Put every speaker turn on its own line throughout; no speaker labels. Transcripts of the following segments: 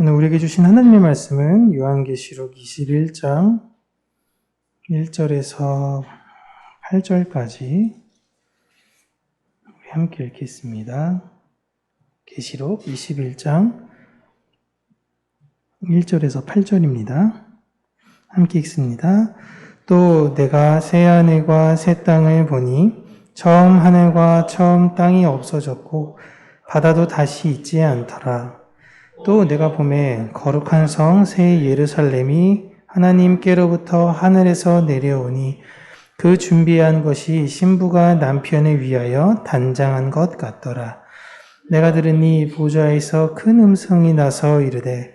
오늘 우리에게 주신 하나님의 말씀은 요한계시록 21장 1절에서 8절까지 함께 읽겠습니다. 계시록 21장 1절에서 8절입니다. 함께 읽습니다. 또 내가 새 하늘과 새 땅을 보니 처음 하늘과 처음 땅이 없어졌고 바다도 다시 있지 않더라. 또 내가 보매 거룩한 성 새 예루살렘이 하나님께로부터 하늘에서 내려오니 그 준비한 것이 신부가 남편을 위하여 단장한 것 같더라. 내가 들으니 보좌에서 큰 음성이 나서 이르되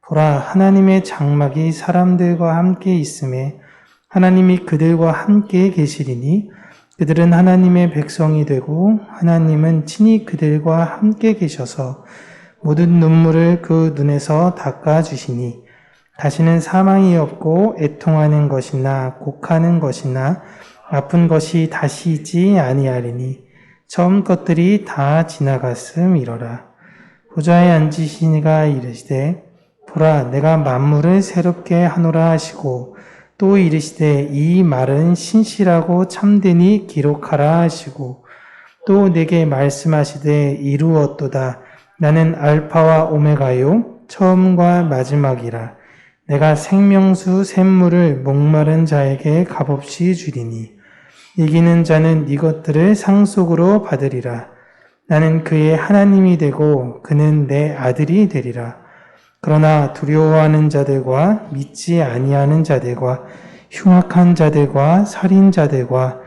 보라, 하나님의 장막이 사람들과 함께 있음에 하나님이 그들과 함께 계시리니 그들은 하나님의 백성이 되고 하나님은 친히 그들과 함께 계셔서 모든 눈물을 그 눈에서 닦아주시니 다시는 사망이 없고 애통하는 것이나 곡하는 것이나 아픈 것이 다시 있지 아니하리니 처음 것들이 다 지나갔음이로라. 보좌에 앉으신 이가 이르시되 보라, 내가 만물을 새롭게 하노라 하시고 또 이르시되 이 말은 신실하고 참되니 기록하라 하시고 또 내게 말씀하시되 이루었도다. 나는 알파와 오메가요 처음과 마지막이라. 내가 생명수 샘물을 목마른 자에게 값없이 주리니 이기는 자는 이것들을 상속으로 받으리라. 나는 그의 하나님이 되고 그는 내 아들이 되리라. 그러나 두려워하는 자들과 믿지 아니하는 자들과 흉악한 자들과 살인자들과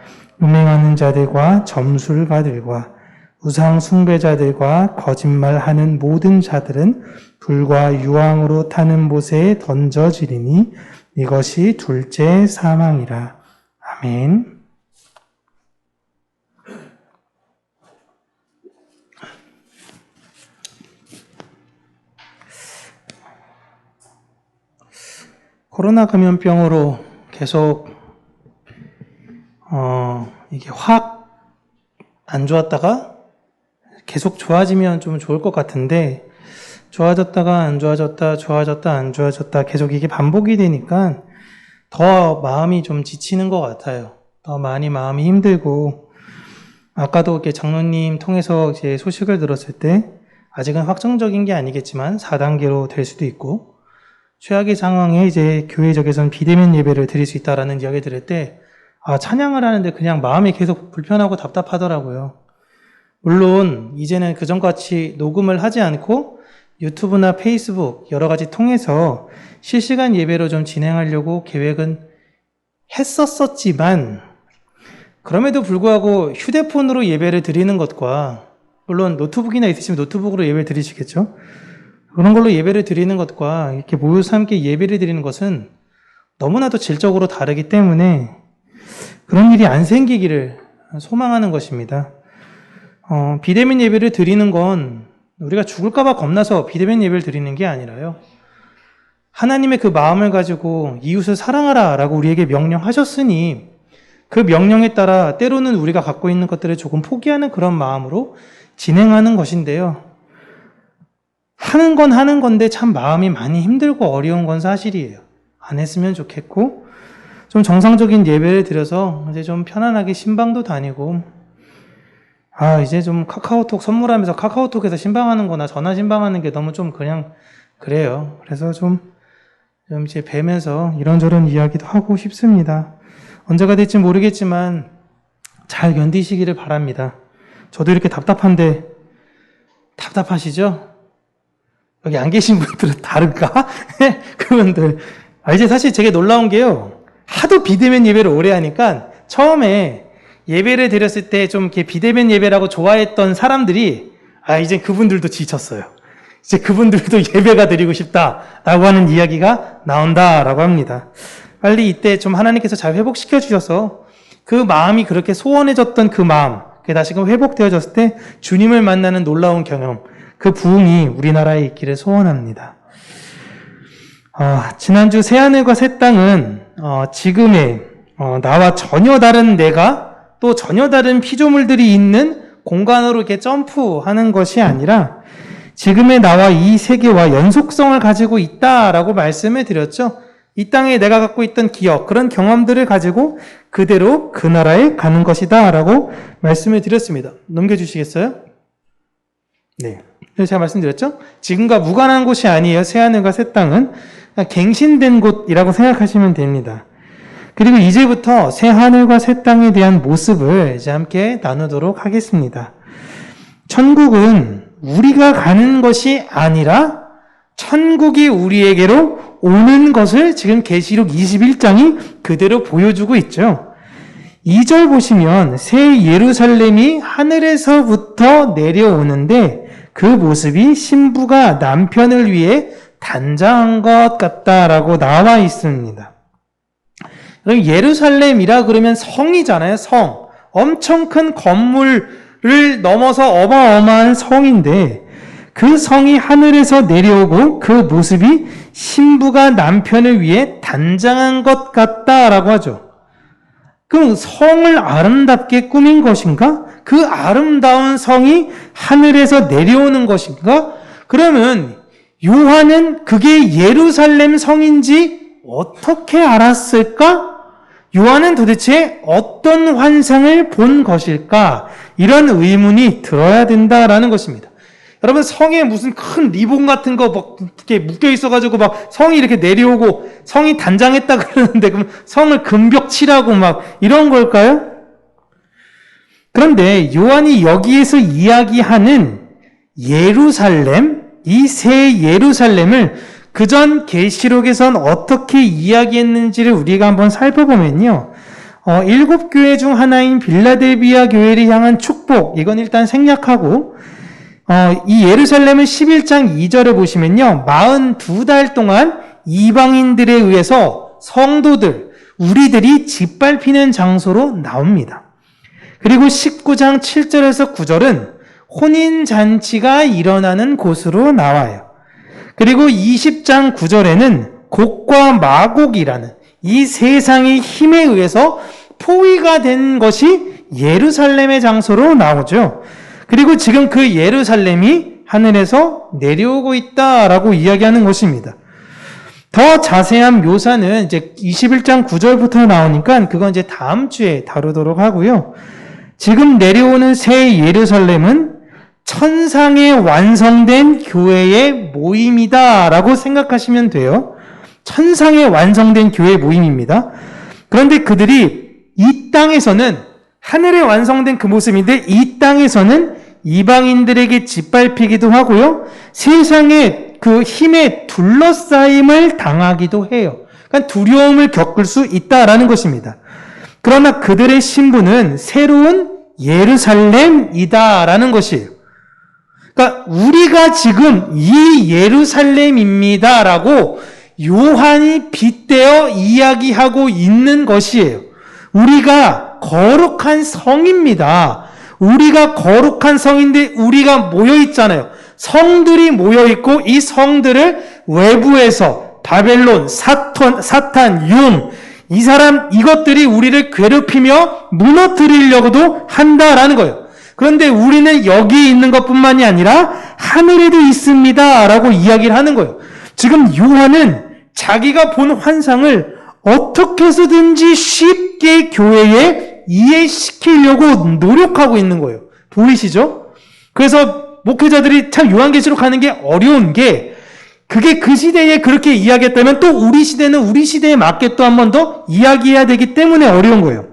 음행하는 자들과 점술가들과 우상 숭배자들과 거짓말하는 모든 자들은 불과 유황으로 타는 못에 던져지리니 이것이 둘째 사망이라. 아멘. 코로나 감염병으로 계속 이게 확 안 좋았다가 계속 좋아지면 좀 좋을 것 같은데 좋아졌다가 안 좋아졌다, 좋아졌다, 안 좋아졌다 계속 이게 반복이 되니까 더 마음이 좀 지치는 것 같아요. 더 많이 마음이 힘들고 아까도 이렇게 장로님 통해서 이제 소식을 들었을 때 아직은 확정적인 게 아니겠지만 4단계로 될 수도 있고 최악의 상황에 이제 교회적에서는 비대면 예배를 드릴 수 있다라는 이야기 들을 때 찬양을 하는데 그냥 마음이 계속 불편하고 답답하더라고요. 물론 이제는 그전같이 녹음을 하지 않고 유튜브나 페이스북 여러 가지 통해서 실시간 예배로 좀 진행하려고 계획은 했었지만 그럼에도 불구하고 휴대폰으로 예배를 드리는 것과 물론 노트북이나 있으시면 노트북으로 예배를 드리시겠죠? 그런 걸로 예배를 드리는 것과 이렇게 모여서 함께 예배를 드리는 것은 너무나도 질적으로 다르기 때문에 그런 일이 안 생기기를 소망하는 것입니다. 비대면 예배를 드리는 건 우리가 죽을까봐 겁나서 비대면 예배를 드리는 게 아니라요. 하나님의 그 마음을 가지고 이웃을 사랑하라 라고 우리에게 명령하셨으니 그 명령에 따라 때로는 우리가 갖고 있는 것들을 조금 포기하는 그런 마음으로 진행하는 것인데요. 하는 건 하는 건데 참 마음이 많이 힘들고 어려운 건 사실이에요. 안 했으면 좋겠고 좀 정상적인 예배를 드려서 이제 좀 편안하게 신방도 다니고 이제 좀 카카오톡 선물하면서 카카오톡에서 신방하는 거나 전화 신방하는 게 너무 좀 그냥 그래요. 그래서 좀 이제 뵈면서 이런저런 이야기도 하고 싶습니다. 언제가 될지 모르겠지만 잘 견디시기를 바랍니다. 저도 이렇게 답답한데 답답하시죠? 여기 안 계신 분들은 다른가? 그분들. 이제 사실 되게 놀라운 게요. 하도 비대면 예배를 오래 하니까 처음에 예배를 드렸을 때 좀 이렇게 비대면 예배라고 좋아했던 사람들이 이제 그분들도 지쳤어요. 이제 그분들도 예배가 드리고 싶다라고 하는 이야기가 나온다라고 합니다. 빨리 이때 좀 하나님께서 잘 회복시켜 주셔서 그 마음이 그렇게 소원해졌던 그 마음, 그게 다시금 회복되어졌을 때 주님을 만나는 놀라운 경험, 그 부흥이 우리나라에 있기를 소원합니다. 지난주 새하늘과 새 땅은 지금의 나와 전혀 다른 내가 또 전혀 다른 피조물들이 있는 공간으로 이렇게 점프하는 것이 아니라 지금의 나와 이 세계와 연속성을 가지고 있다라고 말씀을 드렸죠. 이 땅에 내가 갖고 있던 기억, 그런 경험들을 가지고 그대로 그 나라에 가는 것이다 라고 말씀을 드렸습니다. 넘겨주시겠어요? 네. 제가 말씀드렸죠? 지금과 무관한 곳이 아니에요. 새하늘과 새 땅은 갱신된 곳이라고 생각하시면 됩니다. 그리고 이제부터 새하늘과 새 땅에 대한 모습을 이제 함께 나누도록 하겠습니다. 천국은 우리가 가는 것이 아니라 천국이 우리에게로 오는 것을 지금 계시록 21장이 그대로 보여주고 있죠. 2절 보시면 새 예루살렘이 하늘에서부터 내려오는데 그 모습이 신부가 남편을 위해 단장한 것 같다라고 나와 있습니다. 그럼 예루살렘이라 그러면 성이잖아요. 성. 엄청 큰 건물을 넘어서 어마어마한 성인데 그 성이 하늘에서 내려오고 그 모습이 신부가 남편을 위해 단장한 것 같다라고 하죠. 그럼 성을 아름답게 꾸민 것인가? 그 아름다운 성이 하늘에서 내려오는 것인가? 그러면 요한은 그게 예루살렘 성인지 어떻게 알았을까? 요한은 도대체 어떤 환상을 본 것일까? 이런 의문이 들어야 된다라는 것입니다. 여러분, 성에 무슨 큰 리본 같은 거 막 이렇게 묶여 있어가지고 막 성이 이렇게 내려오고 성이 단장했다 그러는데 그럼 성을 금벽 칠하고 막 이런 걸까요? 그런데 요한이 여기에서 이야기하는 예루살렘, 이 새 예루살렘을 그전 계시록에선 어떻게 이야기했는지를 우리가 한번 살펴보면요. 7교회 중 하나인 빌라델비아 교회를 향한 축복, 이건 일단 생략하고 이 예루살렘은 11장 2절에 보시면요. 42달 동안 이방인들에 의해서 성도들, 우리들이 짓밟히는 장소로 나옵니다. 그리고 19장 7절에서 9절은 혼인잔치가 일어나는 곳으로 나와요. 그리고 20장 9절에는 곡과 마곡이라는 이 세상의 힘에 의해서 포위가 된 것이 예루살렘의 장소로 나오죠. 그리고 지금 그 예루살렘이 하늘에서 내려오고 있다라고 이야기하는 것입니다. 더 자세한 묘사는 이제 21장 9절부터 나오니까 그건 이제 다음 주에 다루도록 하고요. 지금 내려오는 새 예루살렘은 천상에 완성된 교회의 모임이다라고 생각하시면 돼요. 천상에 완성된 교회의 모임입니다. 그런데 그들이 이 땅에서는 하늘에 완성된 그 모습인데 이 땅에서는 이방인들에게 짓밟히기도 하고요. 세상의 그 힘에 둘러싸임을 당하기도 해요. 그러니까 두려움을 겪을 수 있다라는 것입니다. 그러나 그들의 신부는 새로운 예루살렘이다라는 것이에요. 그러니까 우리가 지금 이 예루살렘입니다라고 요한이 빗대어 이야기하고 있는 것이에요. 우리가 거룩한 성입니다. 우리가 거룩한 성인데 우리가 모여 있잖아요. 성들이 모여 있고 이 성들을 외부에서 바벨론, 사탄, 융, 이 사람 이것들이 우리를 괴롭히며 무너뜨리려고도 한다라는 거예요. 그런데 우리는 여기 있는 것뿐만이 아니라 하늘에도 있습니다 라고 이야기를 하는 거예요. 지금 요한은 자기가 본 환상을 어떻게 해서든지 쉽게 교회에 이해시키려고 노력하고 있는 거예요. 보이시죠? 그래서 목회자들이 참 요한계시록 하는 게 어려운 게 그게 그 시대에 그렇게 이야기했다면 또 우리 시대는 우리 시대에 맞게 또 한 번 더 이야기해야 되기 때문에 어려운 거예요.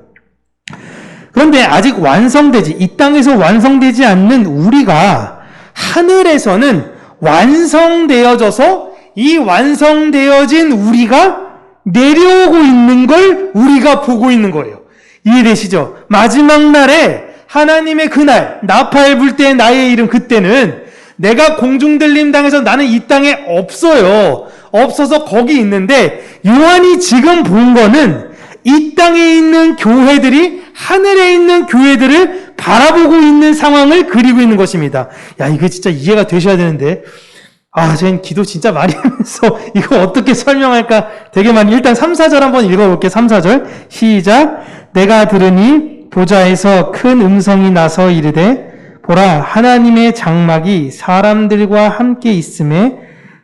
그런데 아직 완성되지, 이 땅에서 완성되지 않는 우리가 하늘에서는 완성되어져서 이 완성되어진 우리가 내려오고 있는 걸 우리가 보고 있는 거예요. 이해되시죠? 마지막 날에 하나님의 그날, 나팔 불 때 나의 이름, 그때는 내가 공중들림 당해서 나는 이 땅에 없어요. 없어서 거기 있는데 요한이 지금 본 거는 이 땅에 있는 교회들이 하늘에 있는 교회들을 바라보고 있는 상황을 그리고 있는 것입니다. 야, 이거 진짜 이해가 되셔야 되는데 저희는 기도 진짜 많이 하면서 이거 어떻게 설명할까 되게 많이. 일단 3, 4절 한번 읽어볼게요. 3, 4절 시작. 내가 들으니 보좌에서 큰 음성이 나서 이르되 보라, 하나님의 장막이 사람들과 함께 있음에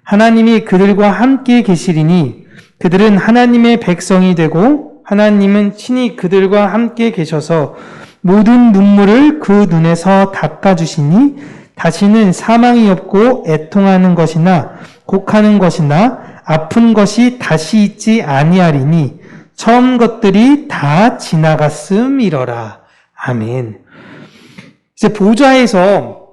하나님이 그들과 함께 계시리니 그들은 하나님의 백성이 되고 하나님은 친히 그들과 함께 계셔서 모든 눈물을 그 눈에서 닦아주시니 다시는 사망이 없고 애통하는 것이나 곡하는 것이나 아픈 것이 다시 있지 아니하리니 처음 것들이 다 지나갔음이러라. 아멘. 이제 보좌에서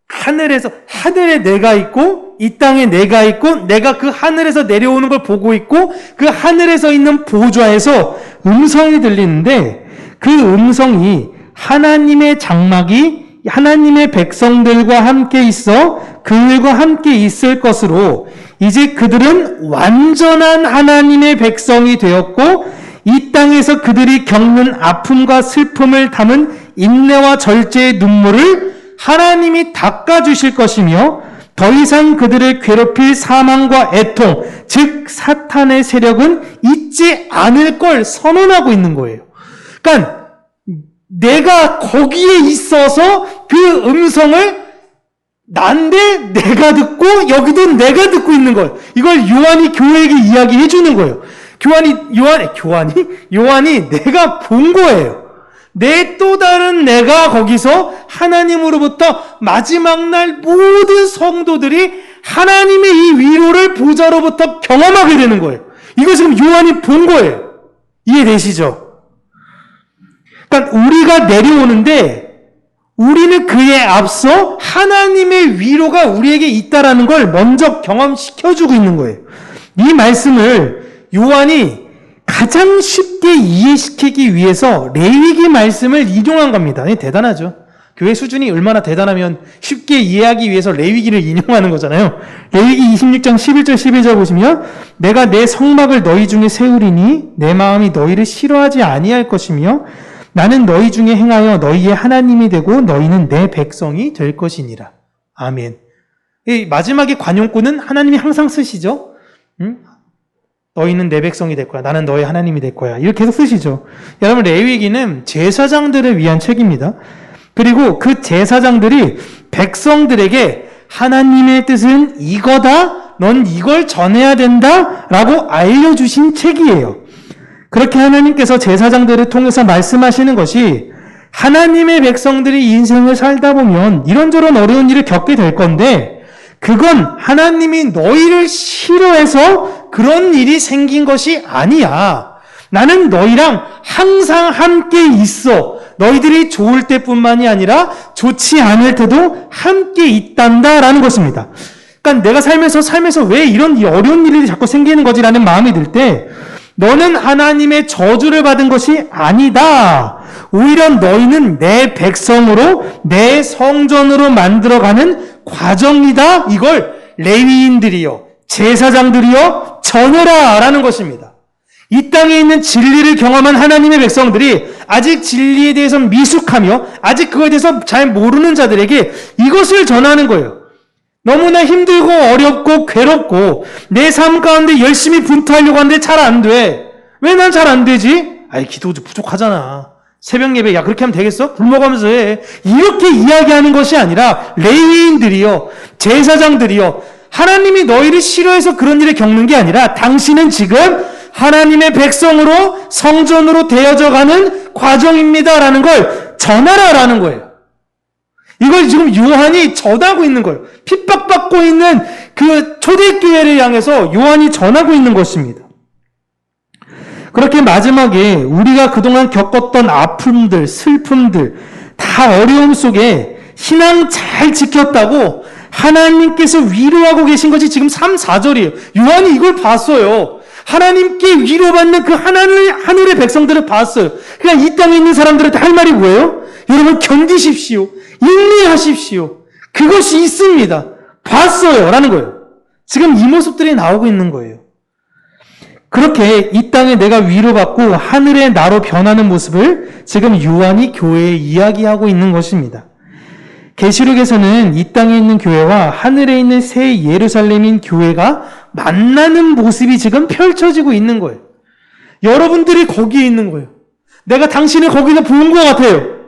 하늘에 내가 있고 이 땅에 내가 있고 내가 그 하늘에서 내려오는 걸 보고 있고 그 하늘에서 있는 보좌에서 음성이 들리는데 그 음성이 하나님의 장막이 하나님의 백성들과 함께 있어 그들과 함께 있을 것으로 이제 그들은 완전한 하나님의 백성이 되었고 이 땅에서 그들이 겪는 아픔과 슬픔을 담은 인내와 절제의 눈물을 하나님이 닦아주실 것이며 더 이상 그들을 괴롭힐 사망과 애통, 즉 사탄의 세력은 있지 않을 걸 선언하고 있는 거예요. 그러니까 내가 거기에 있어서 그 음성을 난데 내가 듣고 여기도 내가 듣고 있는 거예요. 이걸 요한이 교회에게 이야기해 주는 거예요. 요한이 내가 본 거예요. 내 또 다른 내가 거기서 하나님으로부터 마지막 날 모든 성도들이 하나님의 이 위로를 보좌로부터 경험하게 되는 거예요. 이거 지금 요한이 본 거예요. 이해되시죠? 그러니까 우리가 내려오는데 우리는 그에 앞서 하나님의 위로가 우리에게 있다라는 걸 먼저 경험시켜주고 있는 거예요. 이 말씀을 요한이 가장 쉽게 이해시키기 위해서 레위기 말씀을 인용한 겁니다. 대단하죠. 교회 수준이 얼마나 대단하면 쉽게 이해하기 위해서 레위기를 인용하는 거잖아요. 레위기 26장 11절 12절 보시면 내가 내 성막을 너희 중에 세우리니 내 마음이 너희를 싫어하지 아니할 것이며 나는 너희 중에 행하여 너희의 하나님이 되고 너희는 내 백성이 될 것이니라. 아멘. 이 마지막에 관용구는 하나님이 항상 쓰시죠. 너희는 내 백성이 될 거야. 나는 너희 하나님이 될 거야. 이렇게 계속 쓰시죠. 여러분, 레위기는 제사장들을 위한 책입니다. 그리고 그 제사장들이 백성들에게 하나님의 뜻은 이거다. 넌 이걸 전해야 된다. 라고 알려주신 책이에요. 그렇게 하나님께서 제사장들을 통해서 말씀하시는 것이 하나님의 백성들이 인생을 살다 보면 이런저런 어려운 일을 겪게 될 건데 그건 하나님이 너희를 싫어해서 그런 일이 생긴 것이 아니야. 나는 너희랑 항상 함께 있어. 너희들이 좋을 때뿐만이 아니라 좋지 않을 때도 함께 있단다라는 것입니다. 그러니까 내가 살면서 왜 이런 어려운 일이 자꾸 생기는 거지라는 마음이 들 때 너는 하나님의 저주를 받은 것이 아니다. 오히려 너희는 내 백성으로 내 성전으로 만들어가는 과정이다. 이걸 레위인들이요 제사장들이요 전해라 라는 것입니다. 이 땅에 있는 진리를 경험한 하나님의 백성들이 아직 진리에 대해서 미숙하며 아직 그거에 대해서 잘 모르는 자들에게 이것을 전하는 거예요. 너무나 힘들고 어렵고 괴롭고 내 삶 가운데 열심히 분투하려고 하는데 잘 안 돼. 왜 난 잘 안 되지? 기도도 부족하잖아. 새벽 예배 그렇게 하면 되겠어? 굶어가면서 해. 이렇게 이야기하는 것이 아니라 레위인들이요 제사장들이요 하나님이 너희를 싫어해서 그런 일을 겪는 게 아니라 당신은 지금 하나님의 백성으로 성전으로 되어져 가는 과정입니다라는 걸 전하라라는 거예요. 이걸 지금 요한이 전하고 있는 거예요. 핍박받고 있는 그 초대교회를 향해서 요한이 전하고 있는 것입니다. 그렇게 마지막에 우리가 그동안 겪었던 아픔들, 슬픔들, 다 어려움 속에 신앙 잘 지켰다고 하나님께서 위로하고 계신 것이 지금 3, 4절이에요. 요한이 이걸 봤어요. 하나님께 위로받는 그 하늘의 백성들을 봤어요. 그냥 이 땅에 있는 사람들한테 할 말이 뭐예요? 여러분 견디십시오. 인내하십시오. 그것이 있습니다. 봤어요. 라는 거예요. 지금 이 모습들이 나오고 있는 거예요. 그렇게 이 땅에 내가 위로받고 하늘의 나로 변하는 모습을 지금 요한이 교회에 이야기하고 있는 것입니다. 계시록에서는 이 땅에 있는 교회와 하늘에 있는 새 예루살렘인 교회가 만나는 모습이 지금 펼쳐지고 있는 거예요. 여러분들이 거기에 있는 거예요. 내가 당신을 거기서 본 것 같아요.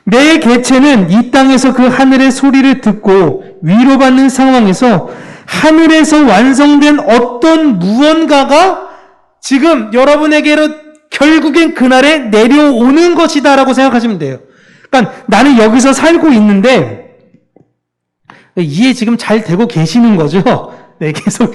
내 개체는 이 땅에서 그 하늘의 소리를 듣고 위로받는 상황에서 하늘에서 완성된 어떤 무언가가 지금 여러분에게로 결국엔 그날에 내려오는 것이다라고 생각하시면 돼요. 그러니까 나는 여기서 살고 있는데 이해 지금 잘 되고 계시는 거죠? 네, 계속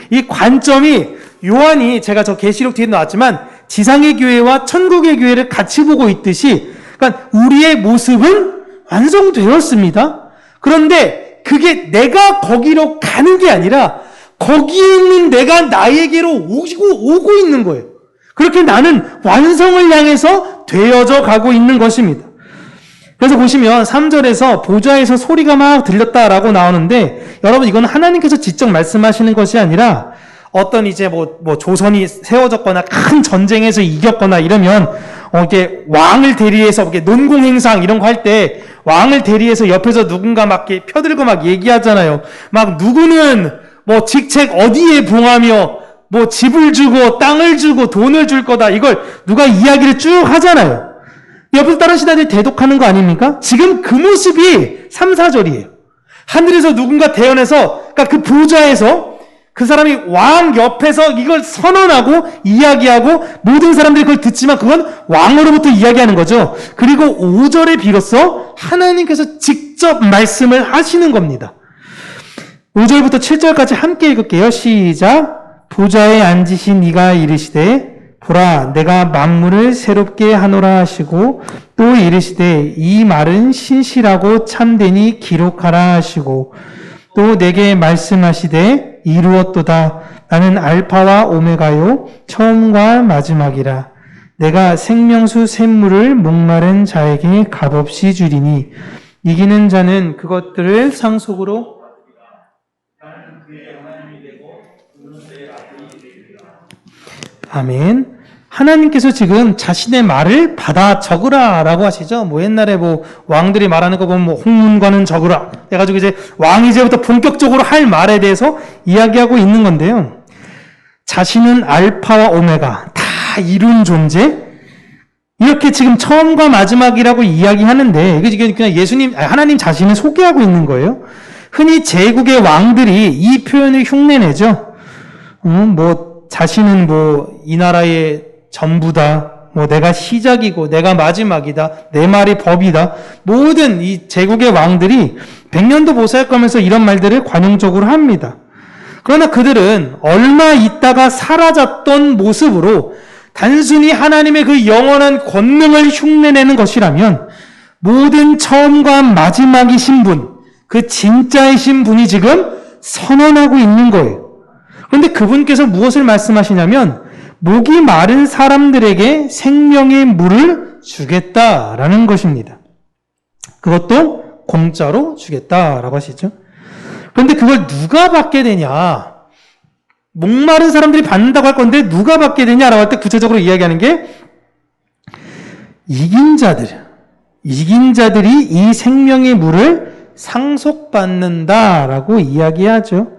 이 관점이 요한이 제가 저 계시록 뒤에 나왔지만 지상의 교회와 천국의 교회를 같이 보고 있듯이 그러니까 우리의 모습은 완성되었습니다. 그런데 그게 내가 거기로 가는 게 아니라 거기에 있는 내가 나에게로 오고 있는 거예요. 그렇게 나는 완성을 향해서 되어져 가고 있는 것입니다. 그래서 보시면 3절에서 보좌에서 소리가 막 들렸다라고 나오는데 여러분 이건 하나님께서 직접 말씀하시는 것이 아니라 어떤 이제 뭐 조선이 세워졌거나 큰 전쟁에서 이겼거나 이러면 이게 왕을 대리해서 이렇게 논공행상 이런 거 할 때 왕을 대리해서 옆에서 누군가 막 이렇게 펴들고 막 얘기하잖아요. 막 누구는 뭐 직책 어디에 봉하며 뭐 집을 주고 땅을 주고 돈을 줄 거다. 이걸 누가 이야기를 쭉 하잖아요. 옆에서 다른 신하들이 대독하는 거 아닙니까? 지금 그 모습이 3, 4절이에요. 하늘에서 누군가 대언해서 그러니까 그 보좌에서 그 사람이 왕 옆에서 이걸 선언하고 이야기하고 모든 사람들이 그걸 듣지만 그건 왕으로부터 이야기하는 거죠. 그리고 5절에 비로소 하나님께서 직접 말씀을 하시는 겁니다. 5절부터 7절까지 함께 읽을게요. 시작. 보좌에 앉으신 이가 이르시되 보라 내가 만물을 새롭게 하노라 하시고 또 이르시되 이 말은 신실하고 참되니 기록하라 하시고 또 내게 말씀하시되 이루었도다. 나는 알파와 오메가요 처음과 마지막이라. 내가 생명수 샘물을 목마른 자에게 값없이 주리니 이기는 자는 그것들을 상속으로 아멘. 하나님께서 지금 자신의 말을 받아 적으라라고 하시죠. 뭐 옛날에 뭐 왕들이 말하는 거 보면 뭐 홍문관은 적으라 해가지고 이제 왕이 이제부터 본격적으로 할 말에 대해서 이야기하고 있는 건데요. 자신은 알파와 오메가 다 이룬 존재. 이렇게 지금 처음과 마지막이라고 이야기하는데 이게 그냥 하나님 자신을 소개하고 있는 거예요. 흔히 제국의 왕들이 이 표현을 흉내내죠. 자신은 이 나라의 전부다. 내가 시작이고 내가 마지막이다. 내 말이 법이다. 모든 이 제국의 왕들이 100년도 보살가면서 이런 말들을 관용적으로 합니다. 그러나 그들은 얼마 있다가 사라졌던 모습으로 단순히 하나님의 그 영원한 권능을 흉내내는 것이라면 모든 처음과 마지막이신 분, 그 진짜이신 분이 지금 선언하고 있는 거예요. 그런데 그분께서 무엇을 말씀하시냐면 목이 마른 사람들에게 생명의 물을 주겠다라는 것입니다. 그것도 공짜로 주겠다라고 하시죠. 그런데 그걸 누가 받게 되냐? 목마른 사람들이 받는다고 할 건데 누가 받게 되냐라고 할 때 구체적으로 이야기하는 게 이긴 자들이 이 생명의 물을 상속받는다라고 이야기하죠.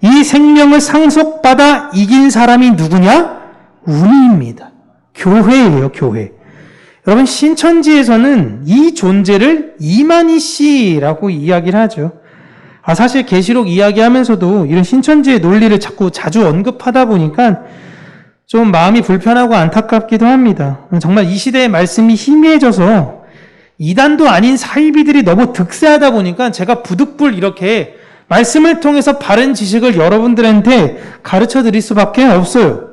이 생명을 상속받아 이긴 사람이 누구냐? 우리입니다. 교회예요, 교회. 여러분, 신천지에서는 이 존재를 이만희 씨라고 이야기를 하죠. 사실 계시록 이야기하면서도 이런 신천지의 논리를 자주 언급하다 보니까 좀 마음이 불편하고 안타깝기도 합니다. 정말 이 시대의 말씀이 희미해져서 이단도 아닌 사이비들이 너무 득세하다 보니까 제가 부득불 이렇게 말씀을 통해서 바른 지식을 여러분들한테 가르쳐 드릴 수밖에 없어요.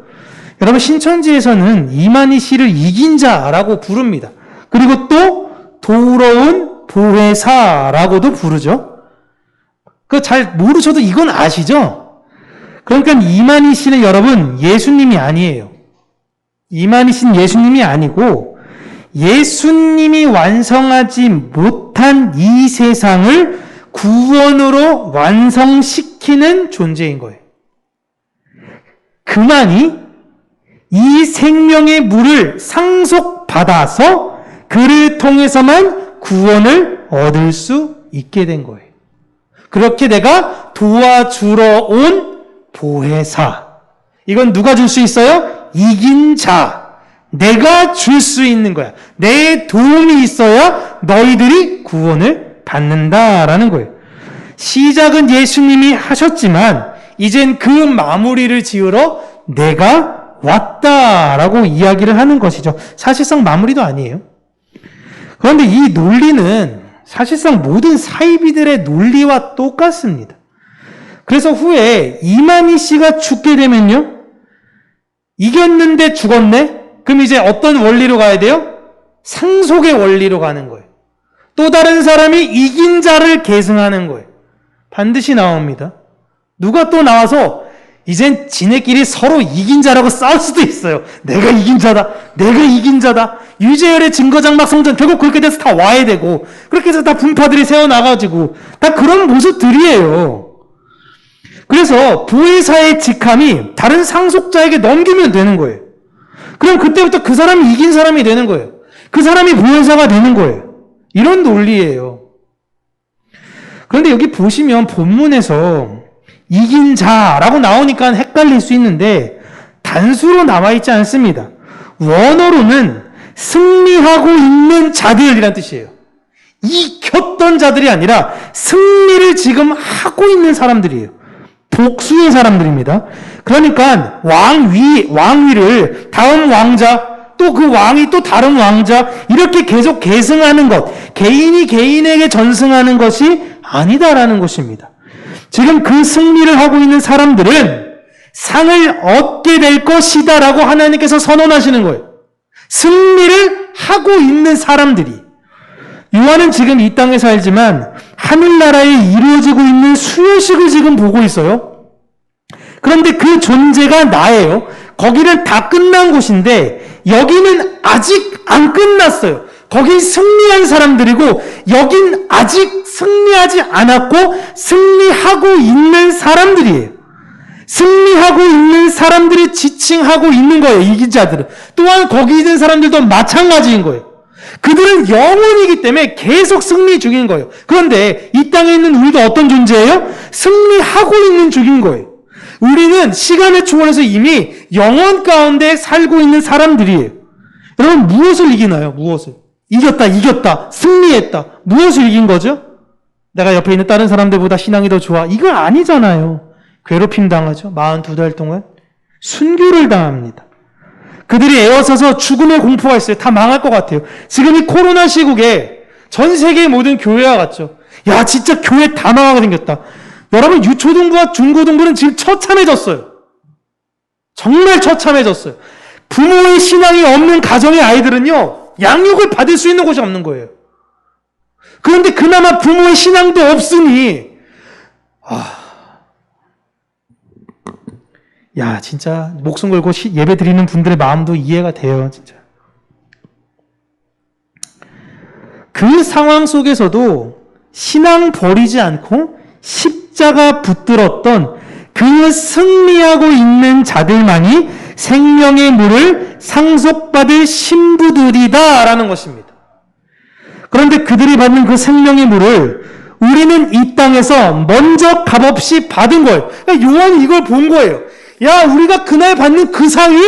여러분, 신천지에서는 이만희 씨를 이긴 자라고 부릅니다. 그리고 또 도우러운 보혜사라고도 부르죠. 잘 모르셔도 이건 아시죠? 그러니까 이만희 씨는 여러분 예수님이 아니에요. 이만희 씨는 예수님이 아니고 예수님이 완성하지 못한 이 세상을 구원으로 완성시키는 존재인 거예요. 그만이 이 생명의 물을 상속받아서 그를 통해서만 구원을 얻을 수 있게 된 거예요. 그렇게 내가 도와주러 온 보혜사. 이건 누가 줄 수 있어요? 이긴 자. 내가 줄 수 있는 거야. 내 도움이 있어야 너희들이 구원을 받는다라는 거예요. 시작은 예수님이 하셨지만 이젠 그 마무리를 지으러 내가 왔다라고 이야기를 하는 것이죠. 사실상 마무리도 아니에요. 그런데 이 논리는 사실상 모든 사이비들의 논리와 똑같습니다. 그래서 후에 이만희 씨가 죽게 되면요, 이겼는데 죽었네? 그럼 이제 어떤 원리로 가야 돼요? 상속의 원리로 가는 거예요. 또 다른 사람이 이긴 자를 계승하는 거예요. 반드시 나옵니다. 누가 또 나와서 이젠 지네끼리 서로 이긴 자라고 싸울 수도 있어요. 내가 이긴 자다. 내가 이긴 자다. 유재열의 증거장막 성전 결국 그렇게 돼서 다 와야 되고 그렇게 해서 다 분파들이 세워나가지고 다 그런 모습들이에요. 그래서 보혜사의 직함이 다른 상속자에게 넘기면 되는 거예요. 그럼 그때부터 그 사람이 이긴 사람이 되는 거예요. 그 사람이 보혜사가 되는 거예요. 이런 논리예요. 그런데 여기 보시면 본문에서 이긴 자라고 나오니까 헷갈릴 수 있는데 단수로 나와 있지 않습니다. 원어로는 승리하고 있는 자들이란 뜻이에요. 이겼던 자들이 아니라 승리를 지금 하고 있는 사람들이에요. 복수의 사람들입니다. 그러니까 왕위를 다음 왕자, 또 그 왕이 또 다른 왕자, 이렇게 계속 계승하는 것, 개인이 개인에게 전승하는 것이 아니다라는 것입니다. 지금 그 승리를 하고 있는 사람들은 상을 얻게 될 것이다라고 하나님께서 선언하시는 거예요. 승리를 하고 있는 사람들이. 요한은 지금 이 땅에 살지만 하늘나라에 이루어지고 있는 수요식을 지금 보고 있어요. 그런데 그 존재가 나예요. 거기는 다 끝난 곳인데 여기는 아직 안 끝났어요. 거긴 승리한 사람들이고 여긴 아직 승리하지 않았고 승리하고 있는 사람들이에요. 승리하고 있는 사람들이 지칭하고 있는 거예요. 이긴 자들은. 또한 거기 있는 사람들도 마찬가지인 거예요. 그들은 영혼이기 때문에 계속 승리 중인 거예요. 그런데 이 땅에 있는 우리도 어떤 존재예요? 승리하고 있는 중인 거예요. 우리는 시간을 초월해서 이미 영혼 가운데 살고 있는 사람들이에요. 여러분 무엇을 이기나요? 무엇을? 이겼다, 승리했다. 무엇을 이긴 거죠? 내가 옆에 있는 다른 사람들보다 신앙이 더 좋아. 이건 아니잖아요. 괴롭힘 당하죠. 42달 동안. 순교를 당합니다. 그들이 에워싸서 죽음의 공포가 있어요. 다 망할 것 같아요. 지금 이 코로나 시국에 전 세계의 모든 교회와 같죠. 야, 진짜 교회 다 망하게 생겼다. 여러분, 유초등부와 중고등부는 지금 처참해졌어요. 정말 처참해졌어요. 부모의 신앙이 없는 가정의 아이들은요, 양육을 받을 수 있는 곳이 없는 거예요. 그런데 그나마 부모의 신앙도 없으니, 야, 진짜 목숨 걸고 예배 드리는 분들의 마음도 이해가 돼요, 진짜. 그 상황 속에서도 신앙 버리지 않고 십자가 붙들었던 그 승리하고 있는 자들만이 생명의 물을 상속받을 신부들이다라는 것입니다. 그런데 그들이 받는 그 생명의 물을 우리는 이 땅에서 먼저 값없이 받은 거예요. 그러니까 요한이 이걸 본 거예요. 야, 우리가 그날 받는 그 상이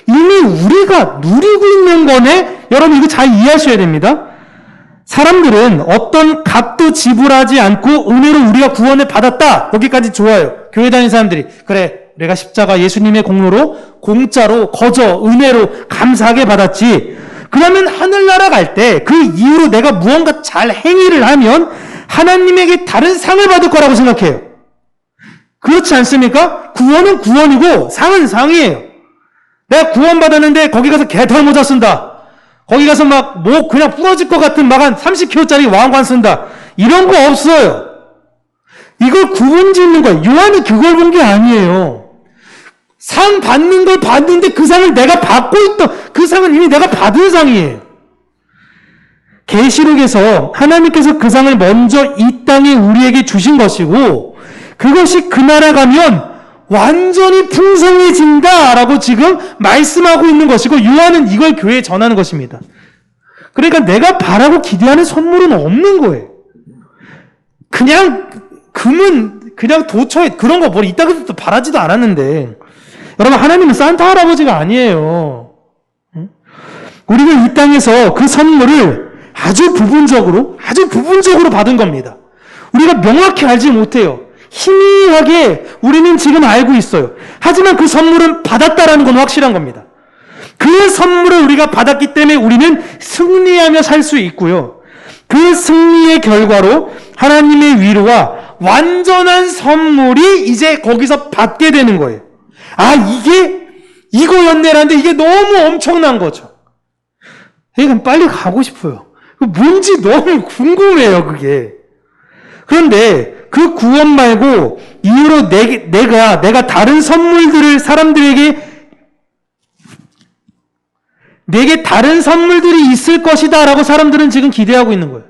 이미 우리가 누리고 있는 거네? 여러분 이거 잘 이해하셔야 됩니다. 사람들은 어떤 값도 지불하지 않고 은혜로 우리가 구원을 받았다. 여기까지 좋아요. 교회 다니는 사람들이 그래, 내가 십자가 예수님의 공로로 공짜로 거저 은혜로 감사하게 받았지. 그러면 하늘나라 갈 때 그 이후로 내가 무언가 잘 행위를 하면 하나님에게 다른 상을 받을 거라고 생각해요. 그렇지 않습니까? 구원은 구원이고 상은 상이에요. 내가 구원받았는데 거기 가서 개털 모자 쓴다. 거기 가서 막 뭐 그냥 부러질 것 같은 막 한 30kg짜리 왕관 쓴다. 이런 거 없어요. 이걸 구분 짓는 거예요. 요한이 그걸 본 게 아니에요. 상 받는 걸 받는데 그 상을 내가 받고 있던 그 상은 이미 내가 받은 상이에요. 계시록에서 하나님께서 그 상을 먼저 이 땅에 우리에게 주신 것이고 그것이 그 나라 가면 완전히 풍성해진다라고 지금 말씀하고 있는 것이고 요한은 이걸 교회에 전하는 것입니다. 그러니까 내가 바라고 기대하는 선물은 없는 거예요. 그냥 금은 그냥 도처에 그런 거 뭘 이따가부터 바라지도 않았는데 여러분 하나님은 산타 할아버지가 아니에요. 우리는 이 땅에서 그 선물을 아주 부분적으로 받은 겁니다. 우리가 명확히 알지 못해요. 희미하게 우리는 지금 알고 있어요. 하지만 그 선물은 받았다라는 건 확실한 겁니다. 그 선물을 우리가 받았기 때문에 우리는 승리하며 살 수 있고요. 그 승리의 결과로 하나님의 위로와 완전한 선물이 이제 거기서 받게 되는 거예요. 아, 이거였네라는데 이게 너무 엄청난 거죠. 그러니까 빨리 가고 싶어요. 뭔지 너무 궁금해요, 그게. 그런데 그 구원 말고 이후로 내가 다른 선물들을 내게 다른 선물들이 있을 것이다 라고 사람들은 지금 기대하고 있는 거예요.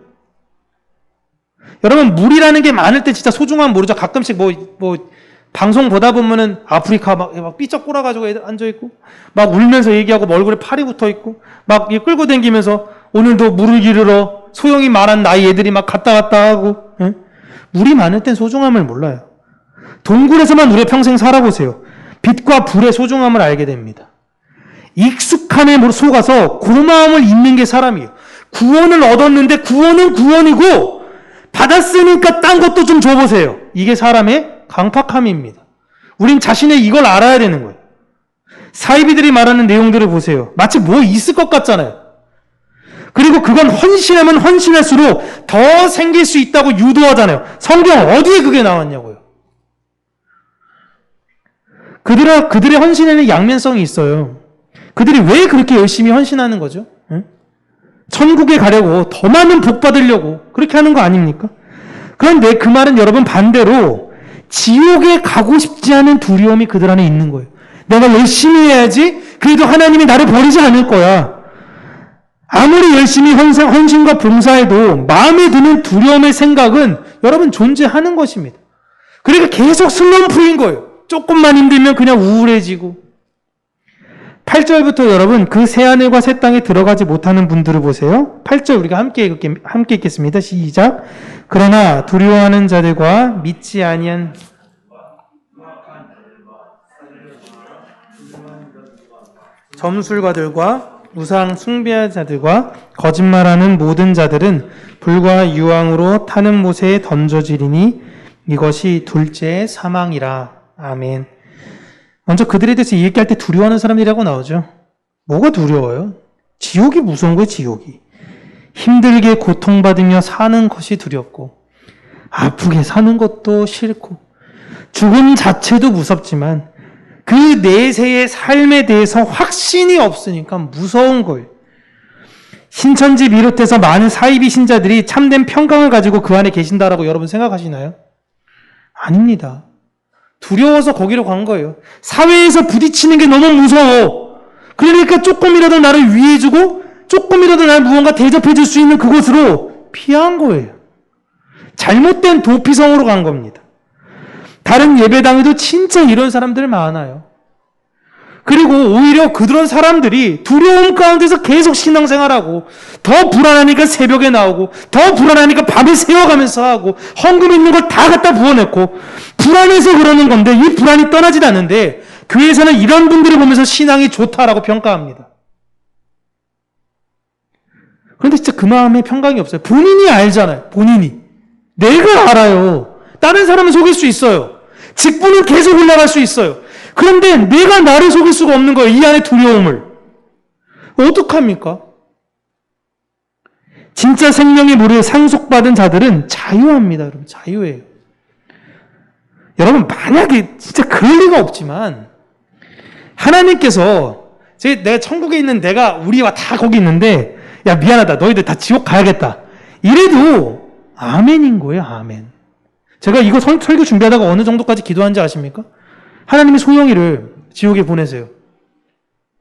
여러분, 물이라는 게 많을 때 진짜 소중함 모르죠. 가끔씩 방송 보다 보면은 아프리카 막 삐쩍 꼬라가지고 애들 앉아있고, 막 울면서 얘기하고 얼굴에 팔이 붙어있고, 막 끌고 다니면서 오늘도 물을 기르러 소용이 많은 나이 애들이 막 갔다 갔다 하고, 예? 물이 많을 땐 소중함을 몰라요. 동굴에서만 우리가 평생 살아보세요. 빛과 불의 소중함을 알게 됩니다. 익숙함에 속아서 고마움을 잊는 게 사람이에요. 구원을 얻었는데 구원은 구원이고 받았으니까 딴 것도 좀 줘보세요. 이게 사람의 강팍함입니다. 우린 자신의 이걸 알아야 되는 거예요. 사이비들이 말하는 내용들을 보세요. 마치 뭐 있을 것 같잖아요. 그리고 그건 헌신하면 헌신할수록 더 생길 수 있다고 유도하잖아요. 성경 어디에 그게 나왔냐고요. 그들의 헌신에는 양면성이 있어요. 그들이 왜 그렇게 열심히 헌신하는 거죠? 응? 천국에 가려고 더 많은 복 받으려고 그렇게 하는 거 아닙니까? 그런데 그 말은 여러분 반대로 지옥에 가고 싶지 않은 두려움이 그들 안에 있는 거예요. 내가 열심히 해야지 그래도 하나님이 나를 버리지 않을 거야. 아무리 열심히 헌신과 봉사해도 마음에 드는 두려움의 생각은 여러분 존재하는 것입니다. 그러니까 계속 슬럼프인 거예요. 조금만 힘들면 그냥 우울해지고. 8절부터 여러분 그 새하늘과 새 땅에 들어가지 못하는 분들을 보세요. 8절 우리가 함께 읽겠습니다. 시작. 그러나 두려워하는 자들과 믿지 아니한 점술가들과 우상 숭배한 자들과 거짓말하는 모든 자들은 불과 유황으로 타는 못에 던져지리니 이것이 둘째의 사망이라. 아멘. 먼저 그들에 대해서 얘기할 때 두려워하는 사람들이라고 나오죠. 뭐가 두려워요? 지옥이 무서운 거예요, 지옥이. 힘들게 고통받으며 사는 것이 두렵고 아프게 사는 것도 싫고 죽음 자체도 무섭지만 그 내세의 삶에 대해서 확신이 없으니까 무서운 거예요. 신천지 비롯해서 많은 사이비 신자들이 참된 평강을 가지고 그 안에 계신다라고 여러분 생각하시나요? 아닙니다. 두려워서 거기로 간 거예요. 사회에서 부딪히는 게 너무 무서워. 그러니까 조금이라도 나를 위해주고 조금이라도 나를 무언가 대접해줄 수 있는 그곳으로 피한 거예요. 잘못된 도피성으로 간 겁니다. 다른 예배당에도 진짜 이런 사람들 많아요. 그리고 오히려 그런 사람들이 두려움 가운데서 계속 신앙생활하고 더 불안하니까 새벽에 나오고 더 불안하니까 밤에 새워가면서 하고 헌금 있는 걸 다 갖다 부어냈고 불안해서 그러는 건데 이 불안이 떠나질 않는데 교회에서는 이런 분들을 보면서 신앙이 좋다라고 평가합니다. 그런데 진짜 그 마음에 평강이 없어요. 본인이 알잖아요. 본인이. 내가 알아요. 다른 사람은 속일 수 있어요. 직분은 계속 올라갈 수 있어요. 그런데 내가 나를 속일 수가 없는 거예요. 이 안에 두려움을. 어떡합니까? 진짜 생명의 물을 상속받은 자들은 자유합니다. 여러분, 자유예요. 여러분, 만약에 진짜 그럴 리가 없지만 하나님께서 내가 천국에 있는 우리와 다 거기 있는데 야, 미안하다. 너희들 다 지옥 가야겠다. 이래도 아멘인 거예요. 아멘. 제가 이거 설교 준비하다가 어느 정도까지 기도한지 아십니까? 하나님이 소영이를 지옥에 보내세요.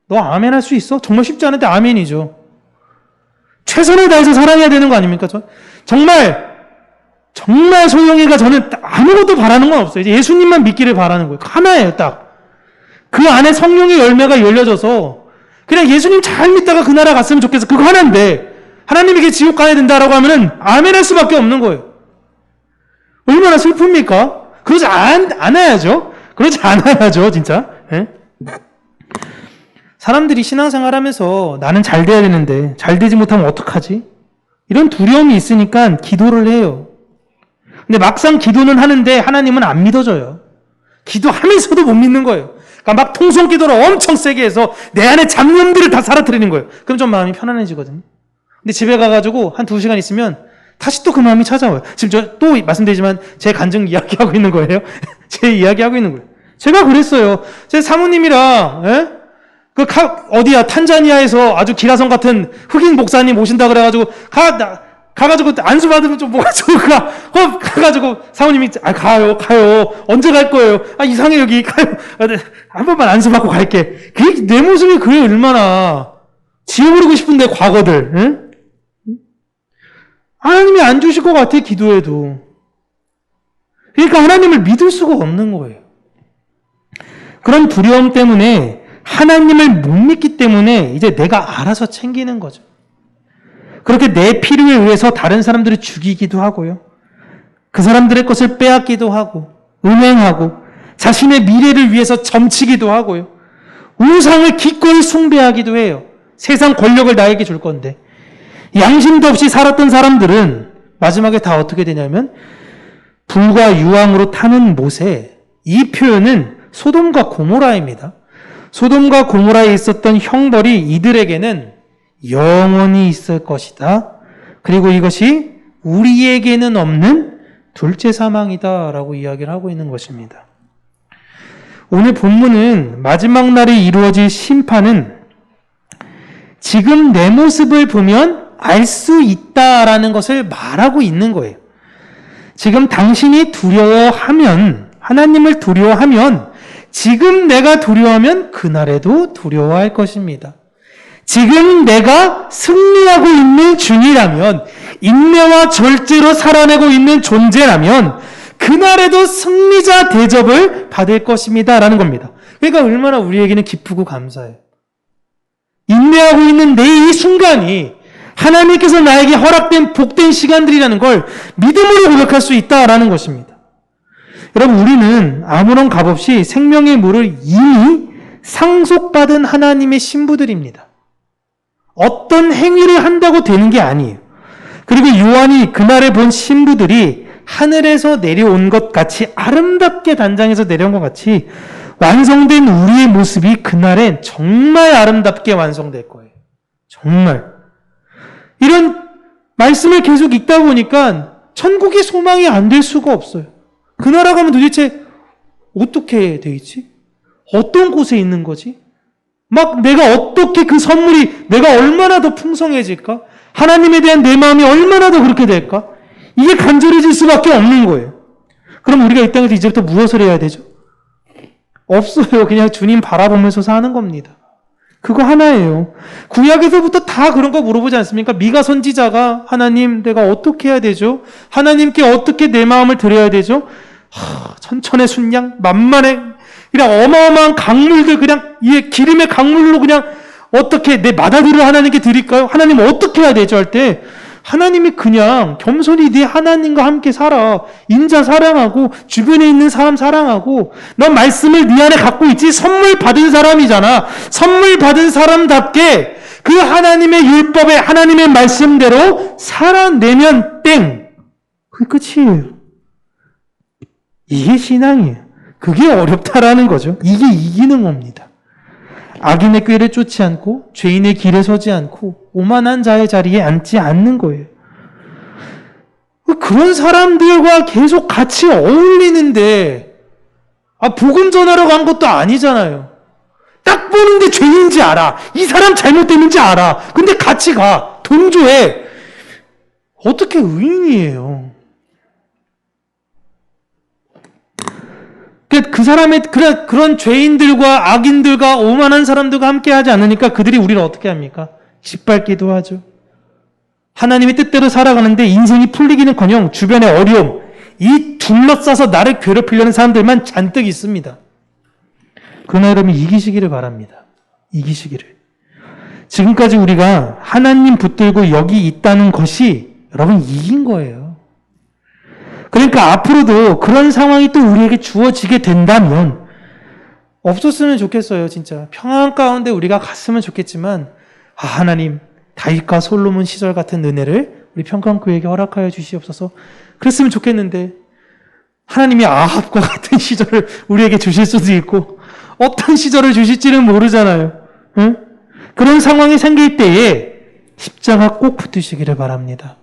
너 아멘 할 수 있어? 정말 쉽지 않은데 아멘이죠. 최선을 다해서 사랑해야 되는 거 아닙니까? 정말 소영이가 저는 아무것도 바라는 건 없어요. 이제 예수님만 믿기를 바라는 거예요. 하나예요, 딱. 그 안에 성령의 열매가 열려져서 그냥 예수님 잘 믿다가 그 나라 갔으면 좋겠어. 그거 하나인데 하나님에게 지옥 가야 된다라고 하면은 아멘 할 수밖에 없는 거예요. 얼마나 슬픕니까? 그러지 않아야죠. 진짜. 예? 사람들이 신앙생활 하면서 나는 잘 돼야 되는데 잘 되지 못하면 어떡하지? 이런 두려움이 있으니까 기도를 해요. 근데 막상 기도는 하는데 하나님은 안 믿어져요. 기도하면서도 못 믿는 거예요. 그러니까 막 통성 기도를 엄청 세게 해서 내 안에 잡념들을 다 사라뜨리는 거예요. 그럼 좀 마음이 편안해지거든요. 근데 집에 가가지고 한 2시간 있으면 다시 또 그 마음이 찾아와요. 지금 저 또 말씀드리지만 제 간증 이야기하고 있는 거예요. 제 이야기하고 있는 거예요. 제가 그랬어요. 제 사모님이랑 어디야 탄자니아에서 아주 기라성 같은 흑인 목사님 오신다 그래가지고 가가지고 안수 받으면 좀 뭐가 좋을까? 가가지고 사모님이 가요. 언제 갈 거예요? 이상해 여기 가요. 한 번만 안수 받고 갈게. 내 모습이 그래 얼마나 지워버리고 싶은데 과거들. 응? 하나님이 안 주실 것 같아 기도해도. 그러니까 하나님을 믿을 수가 없는 거예요. 그런 두려움 때문에 하나님을 못 믿기 때문에 이제 내가 알아서 챙기는 거죠. 그렇게 내 필요에 의해서 다른 사람들을 죽이기도 하고요. 그 사람들의 것을 빼앗기도 하고 음행하고 자신의 미래를 위해서 점치기도 하고요. 우상을 기꺼이 숭배하기도 해요. 세상 권력을 나에게 줄 건데. 양심도 없이 살았던 사람들은 마지막에 다 어떻게 되냐면 불과 유황으로 타는 못에, 이 표현은 소돔과 고모라입니다. 소돔과 고모라에 있었던 형벌이 이들에게는 영원히 있을 것이다. 그리고 이것이 우리에게는 없는 둘째 사망이다 라고 이야기를 하고 있는 것입니다. 오늘 본문은 마지막 날에 이루어질 심판은 지금 내 모습을 보면 알 수 있다라는 것을 말하고 있는 거예요. 지금 당신이 두려워하면, 하나님을 두려워하면 지금 내가 두려워하면 그날에도 두려워할 것입니다. 지금 내가 승리하고 있는 중이라면, 인내와 절제로 살아내고 있는 존재라면 그날에도 승리자 대접을 받을 것입니다 라는 겁니다. 그러니까 얼마나 우리에게는 기쁘고 감사해요. 인내하고 있는 내 이 순간이 하나님께서 나에게 허락된 복된 시간들이라는 걸 믿음으로 고백할 수 있다라는 것입니다. 여러분, 우리는 아무런 값 없이 생명의 물을 이미 상속받은 하나님의 신부들입니다. 어떤 행위를 한다고 되는 게 아니에요. 그리고 요한이 그날에 본 신부들이 하늘에서 내려온 것 같이, 아름답게 단장에서 내려온 것 같이 완성된 우리의 모습이 그날엔 정말 아름답게 완성될 거예요. 정말. 이런 말씀을 계속 읽다 보니까 천국의 소망이 안 될 수가 없어요. 그 나라 가면 도대체 어떻게 돼 있지? 어떤 곳에 있는 거지? 막 내가 어떻게 그 선물이 내가 얼마나 더 풍성해질까? 하나님에 대한 내 마음이 얼마나 더 그렇게 될까? 이게 간절해질 수밖에 없는 거예요. 그럼 우리가 이 땅에서 이제부터 무엇을 해야 되죠? 없어요. 그냥 주님 바라보면서 사는 겁니다. 그거 하나예요. 구약에서부터 다 그런 거 물어보지 않습니까? 미가 선지자가 하나님 내가 어떻게 해야 되죠? 하나님께 어떻게 내 마음을 드려야 되죠? 천천의 순양, 만만의 그냥 어마어마한 강물들 그냥 이 기름의 강물로 그냥 어떻게 내 마다들을 하나님께 드릴까요? 하나님 어떻게 해야 되죠? 할 때 하나님이 그냥 겸손히 네 하나님과 함께 살아. 인자 사랑하고 주변에 있는 사람 사랑하고 넌 말씀을 네 안에 갖고 있지. 선물 받은 사람이잖아. 선물 받은 사람답게 그 하나님의 율법에 하나님의 말씀대로 살아내면 땡. 그게 끝이에요. 이게 신앙이에요. 그게 어렵다라는 거죠. 이게 이기는 겁니다. 악인의 꾀를 쫓지 않고 죄인의 길에 서지 않고 오만한 자의 자리에 앉지 않는 거예요. 그런 사람들과 계속 같이 어울리는데 복음 전하러 간 것도 아니잖아요. 딱 보는데 죄인지 알아. 이 사람 잘못됐는지 알아. 근데 같이 가. 동조해. 어떻게 의인이에요. 그 사람의 그런 죄인들과 악인들과 오만한 사람들과 함께 하지 않으니까 그들이 우리를 어떻게 합니까? 짓밟기도 하죠. 하나님의 뜻대로 살아가는데 인생이 풀리기는커녕 주변의 어려움, 이 둘러싸서 나를 괴롭히려는 사람들만 잔뜩 있습니다. 그러나 여러분 이기시기를 바랍니다. 이기시기를. 지금까지 우리가 하나님 붙들고 여기 있다는 것이 여러분 이긴 거예요. 그러니까 앞으로도 그런 상황이 또 우리에게 주어지게 된다면 없었으면 좋겠어요, 진짜. 평안 가운데 우리가 갔으면 좋겠지만, 하나님, 다윗과 솔로몬 시절 같은 은혜를 우리 평강교회에게 허락하여 주시옵소서. 그랬으면 좋겠는데, 하나님이 아합과 같은 시절을 우리에게 주실 수도 있고, 어떤 시절을 주실지는 모르잖아요. 응? 그런 상황이 생길 때에 십자가 꼭 붙으시기를 바랍니다.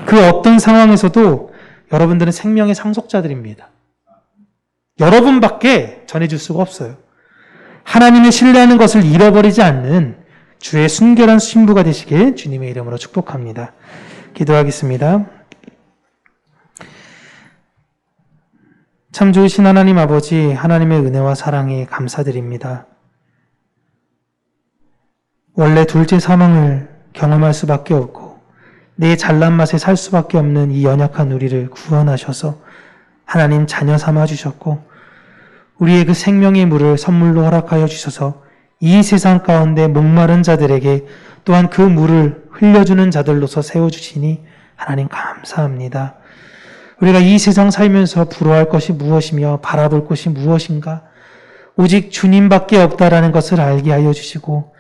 그 어떤 상황에서도 여러분들은 생명의 상속자들입니다. 여러분밖에 전해줄 수가 없어요. 하나님의 신뢰하는 것을 잃어버리지 않는 주의 순결한 신부가 되시길 주님의 이름으로 축복합니다. 기도하겠습니다. 참 좋으신 하나님 아버지, 하나님의 은혜와 사랑에 감사드립니다. 원래 둘째 사망을 경험할 수밖에 없고 내 잘난 맛에 살 수밖에 없는 이 연약한 우리를 구원하셔서 하나님 자녀 삼아 주셨고 우리의 그 생명의 물을 선물로 허락하여 주셔서 이 세상 가운데 목마른 자들에게 또한 그 물을 흘려주는 자들로서 세워주시니 하나님 감사합니다. 우리가 이 세상 살면서 부러워할 것이 무엇이며 바라볼 것이 무엇인가? 오직 주님밖에 없다라는 것을 알게 하여 주시고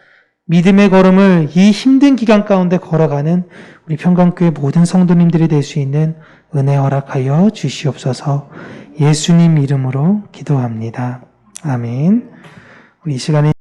믿음의 걸음을 이 힘든 기간 가운데 걸어가는 우리 평강교회 모든 성도님들이 될 수 있는 은혜 허락하여 주시옵소서. 예수님 이름으로 기도합니다. 아멘. 우리 이 시간에